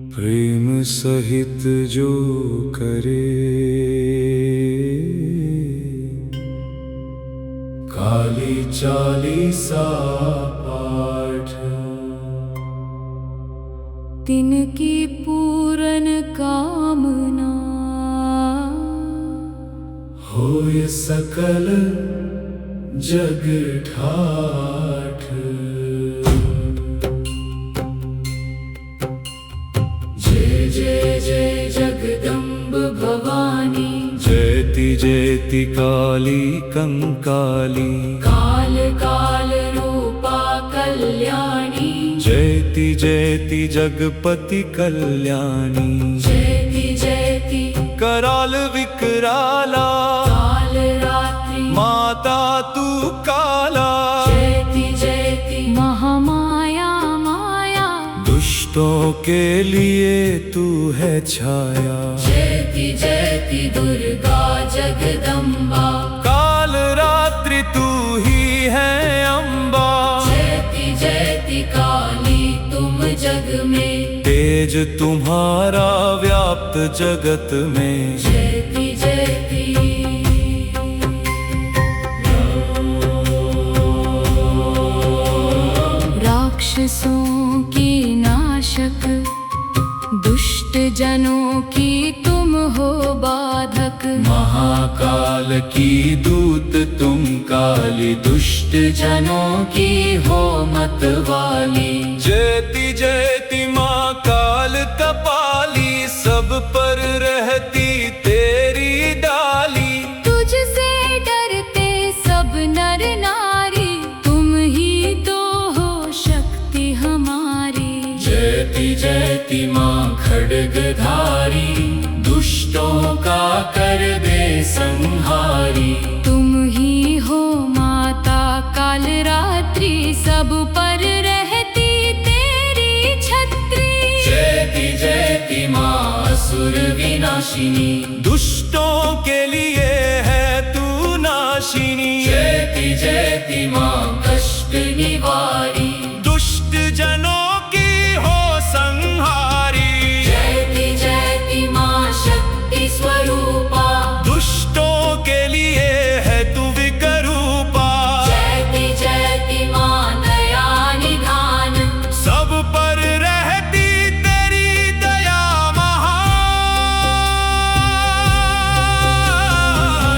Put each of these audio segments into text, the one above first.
प्रेम सहित जो करे काली चालीसा पाठ, तिनकी पूरन कामना होय सकल जग ठाठ। जय जय जय जगदम्ब भवानी, जयति जयति काली कंकाली, काल काल रूपा कल्याणी। जयति जयति जगपति कल्याणी, जयति जयति कराल विकराला, काल रात्रि माता तू काला। जयति जयति महामाया माया, दुष्टों के लिए तू है छाया। जयति जयति दुर्गा जगदम्बा, काल रात्रि तू ही है अम्बा। जयति जयति काली तुम जग में, तेज तुम्हारा व्याप्त जगत में। जयति जयति राक्षसों की नाशक, दुष्ट जनों की तुम हो बाधक। महाकाल की दूत तुम काली, दुष्ट जनों की हो मत वाली। जयति जयति माँ काल कपाली, सब पर रहती तेरी डाली। तुझसे डरते सब नर नारी, तुम ही तो हो शक्ति हमारी। जयति जयति माँ खड्गधारी, दुष्टों का कर दे संहारी। तुम ही हो माता काल रात्रि, सब पर रहती तेरी छत्री। जयति जयति माँ असुर विनाशिनी, दुष्टों के लिए है तू नाशिनी। जयति जयति माँ कष्ट निवारी, दुष्ट जनों की हो संहारी। जयति जयति माँ शक्ति स्वरूपा, दुष्टों के लिए है तू विकरूपा। जयति जयति माँ दया निधान, सब पर रहती तेरी दया महान।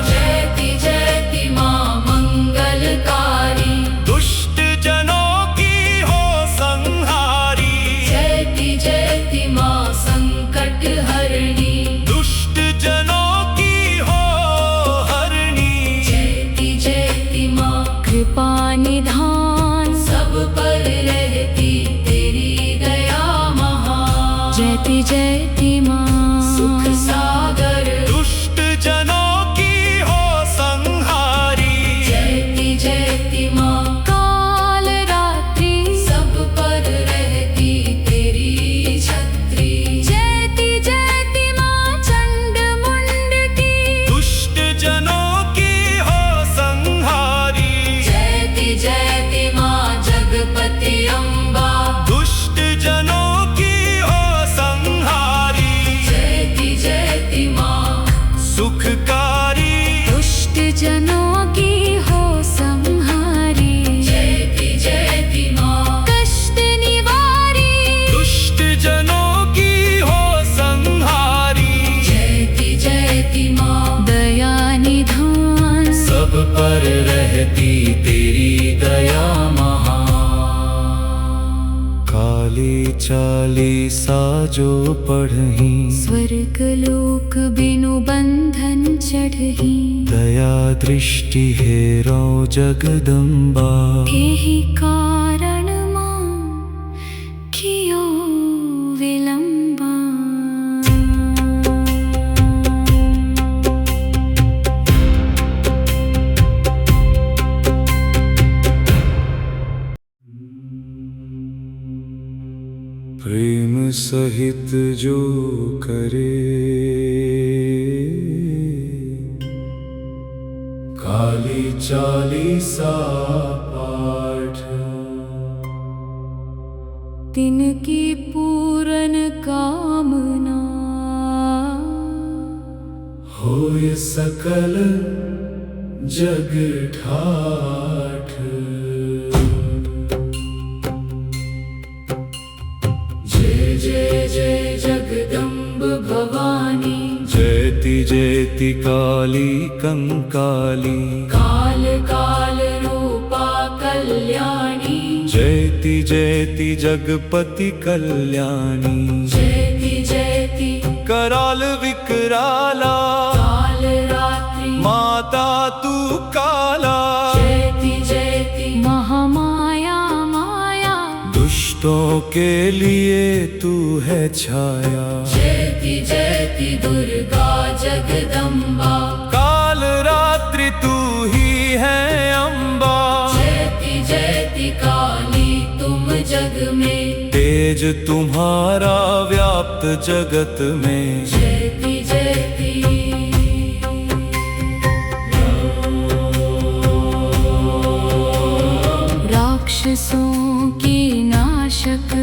जयति जयति माँ मंगलकारी, दुष्ट जनों की हो संहारी। जयति जयति माँ संकट हरणी। दुष्ट जनों की हो हरणी। जयति जयति माँ कृपा निधान, सब पर रहती तेरी दया महान। जयति जयति माँ सुख सागर, दुष्ट जनों की हो संहारी। जयति जयति माँ काल रात्रि, सब पर रहती तेरी छत्री। जयति जयति माँ चंड मुंड की, दुष्ट जनों की हो संहारी। जयति जयति माँ जगपति अम्बा, दुष्ट जनों की हो संहारी। जयति जयति माँ सुखकारी, दुष्ट जनों की हो संहारी। जयति जयति माँ कष्ट निवारी, दुष्ट जनों की हो संहारी। जयति जयति माँ दया निधान, सब पर रहती तेरी दया महान। काली चालीसा जो पढ़ही, स्वर्ग लोक बिनु बंधन चढ़ही। दया दृष्टि हेरो जगदम्बा। एहि कारण मां कियो विलंबा। प्रेम सहित जो करे काली चालीसा पाठ, तिनकी पूरन कामना। होय सकल जग ठाठ। जय जय जय जगदम्ब भवानी। जयति जयति काली कंकाली। काल काल रूपा कल्याणी। जयति जयति जगपति कल्याणी। जयति जयति कराल विकराला। काल रात्रि माता तू काला। जयति जयति महामाया माया। दुष्टों के लिए तू है छाया। जयति जयति दुर्गा जगदम्बा। काल रात्रि तू ही है अम्बा। जयति जयति काली तुम जग में। तेज तुम्हारा व्याप्त जगत में। जयति जयति राक्षसों की नाशक।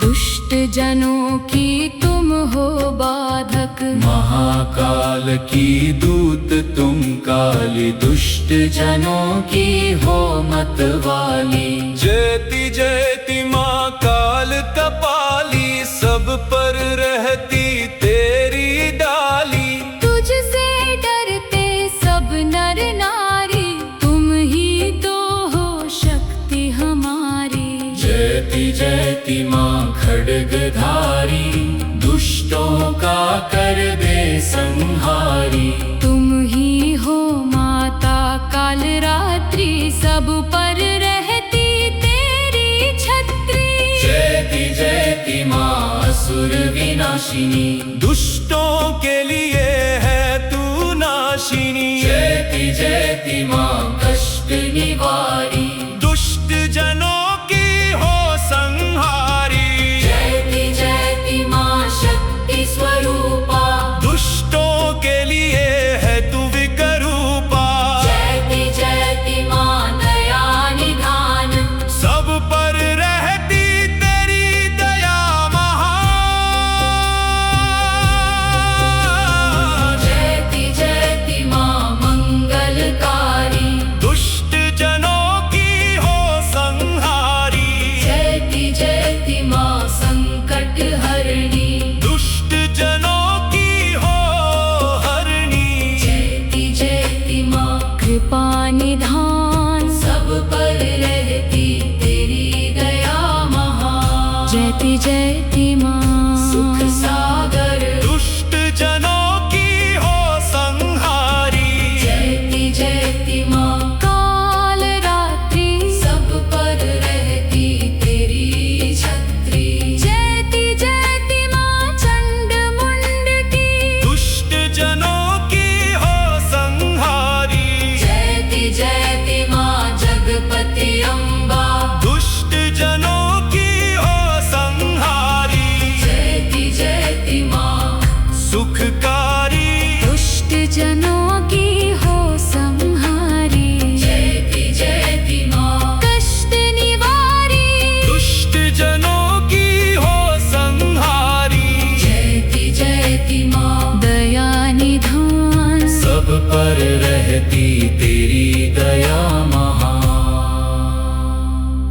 दुष्ट जनों की तुम हो बाधक। महाकाल की दूत तुम काली। दुष्ट जनों की हो मतवाली। जयति जयति माँ काल कपाली। सब पर रहती तेरी डाली। तुझसे डरते सब नर नारी। तुम ही तो हो शक्ति हमारी। जयति जयति माँ खड्गधारी। दुष्टों का कर दे संहारी। तुम ही हो माता काल रात्रि। सब पर रहती तेरी छत्री। जयति जयति माँ असुर विनाशिनी। दुष्टों के लिए है तू नाशिनी। जयति जयति माँ कष्ट निवारी। दुष्ट जनों की हो संहारी। जयति जयति माँ शक्ति स्वरूपा। दुष्टों के लिए है तू विकरूपा। जयति जयति माँ दया निधान। सब पर रहती तेरी दया महान। जयति जयति माँ मंगलकारी। दुष्ट जनों की हो संहारी। जयति जयति माँ संकट हरणी। दुष्ट जनों की हो हरणी। जयति जयति माँ कृपा निधान। सब पर रहती तेरी दया महान। जयति जयति माँ सुख सागर। दुष्ट जनों की हो संहारी। जयति जयति माँ काल रात्रि। सब पर रहती तेरी छत्री। जयति जयति माँ चंड मुंड की। दुष्ट जनों की हो संहारी। जयति जयति माँ जगपति अम्बा। दुष्ट जनों की हो संहारी। जयति जयति माँ सुखकारी। दुष्ट जनों की हो संहारी। जयति जयति माँ कष्ट निवारी। दुष्ट जनों की हो संहारी। जयति जयति माँ दया निधान। सब पर रहती तेरी दया महान।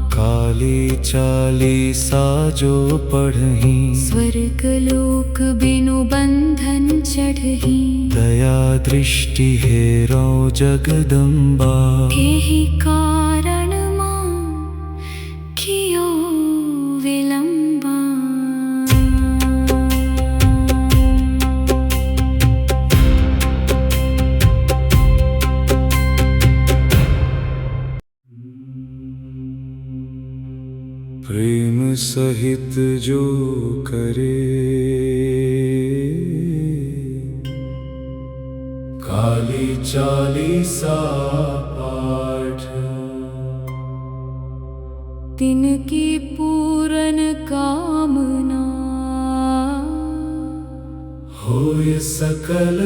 काली चालीसा जो पढ़ही। स्वर्ग लोक बिनु बंधन चढ़ही। दया दृष्टि हेरो जगदम्बा। एहि कारण मां कियो विलंबा। प्रेम सहित जो करे काली चालीसा पाठ। तिनकी पूरन कामना। होय सकल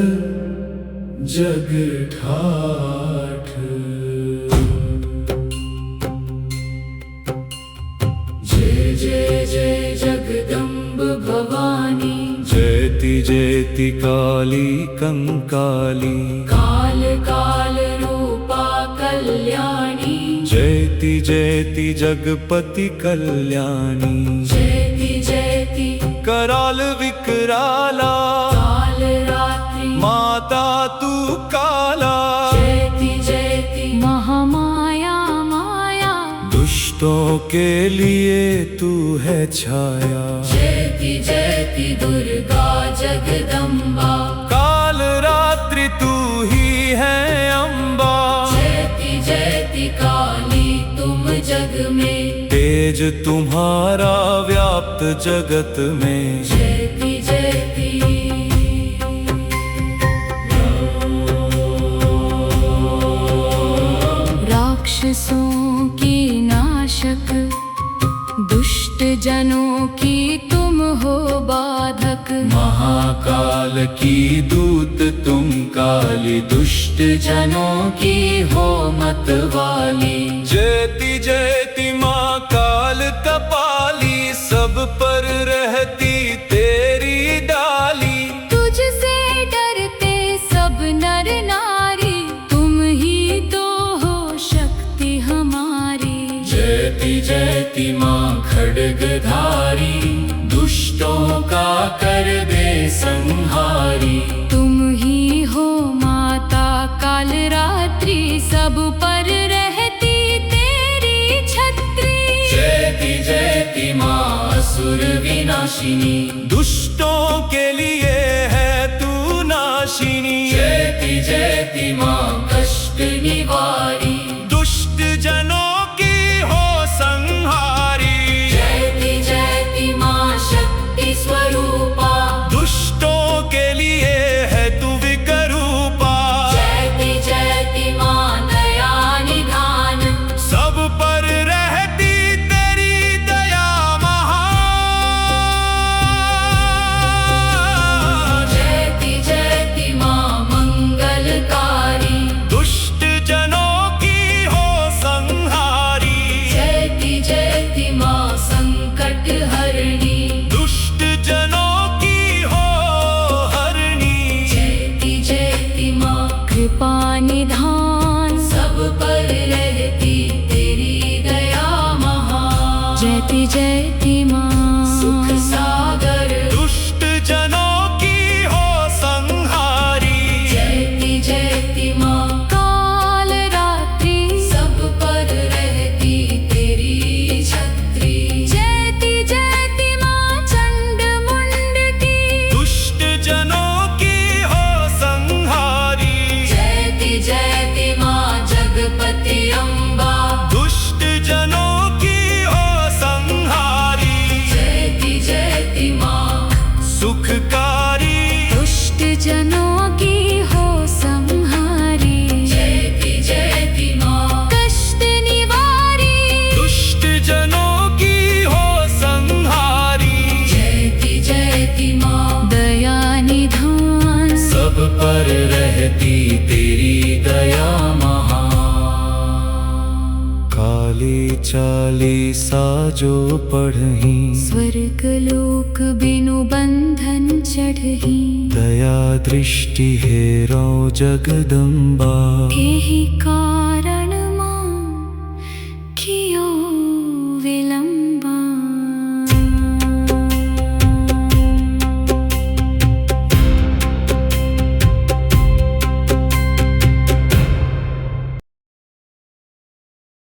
जग ठाठ। जय जय जय जगदम्ब भवानी जयति जयति काली कंकाली काल काल रूपा कल्याणी जयति जयति जगपति कल्याणी जयति जयति कराल विकराला काल रात्रि माता तू काला जयति जयति महामाया माया दुष्टों के लिए तू है छाया जयति जयति दुर्गा जगदम्बा काल रात्रि तू ही है अम्बा जयति जयति काली तुम जग में तेज तुम्हारा व्याप्त जगत में जयति जयति राक्षसों की नाशक दुष्ट जनों की तुम हो बाधक महाकाल की दूत तुम काली दुष्ट जनों की हो मतवाली जयति जयति माँ काल कपाली सब पर रहती तेरी डाली तुझसे डरते सब नर नारी तुम ही तो हो शक्ति हमारी जयति जयति माँ खड्गधारी दुष्टों का कर दे संहारी तुम ही हो माता काल रात्रि सब पर रहती तेरी छत्री जयति जयति माँ असुर विनाशिनी दुष्टों के लिए है तू नाशिनी जयति जयति माँ कष्ट निवारी दुष्ट जनों की हो संहारी जयति जयति माँ शक्ति स्वरूपा दुष्टों के लिए है तू विकरूपा जयति जयति माँ दया निधान सब पर रहती तेरी दया महान जयति जयति माँ मंगलकारी दुष्ट जनों की हो संहारी जयति जयति माँ संकट हरणी दुष्ट जनों की हो हरणी जयति जयति माँ कृपा निधान सब पर रहती तेरी दया महान जयति जयति माँ सुख सागर दुष्ट जनों की हो संहारी जयति जयति माँ काल रात्रि सब पर रहती तेरी छत्री जयति जयति माँ चंड मुंड की दुष्ट जनों की हो संहारी जयति जयति माँ जगपति अम्बा दुष्ट जनों की हो संहारी जयति जयति माँ सुखकारी दुष्ट जनों की हो संहारी जयति जयति माँ कष्ट निवारी दुष्ट जनों की हो संहारी जयति जयति माँ दया निधान सब पर रहती तेरी दया महान काली चालीसा जो पढ़ही स्वर्ग लोक बिनु बंधन चढ़ही दया दृष्टि हेरो जगदम्बा हे ही का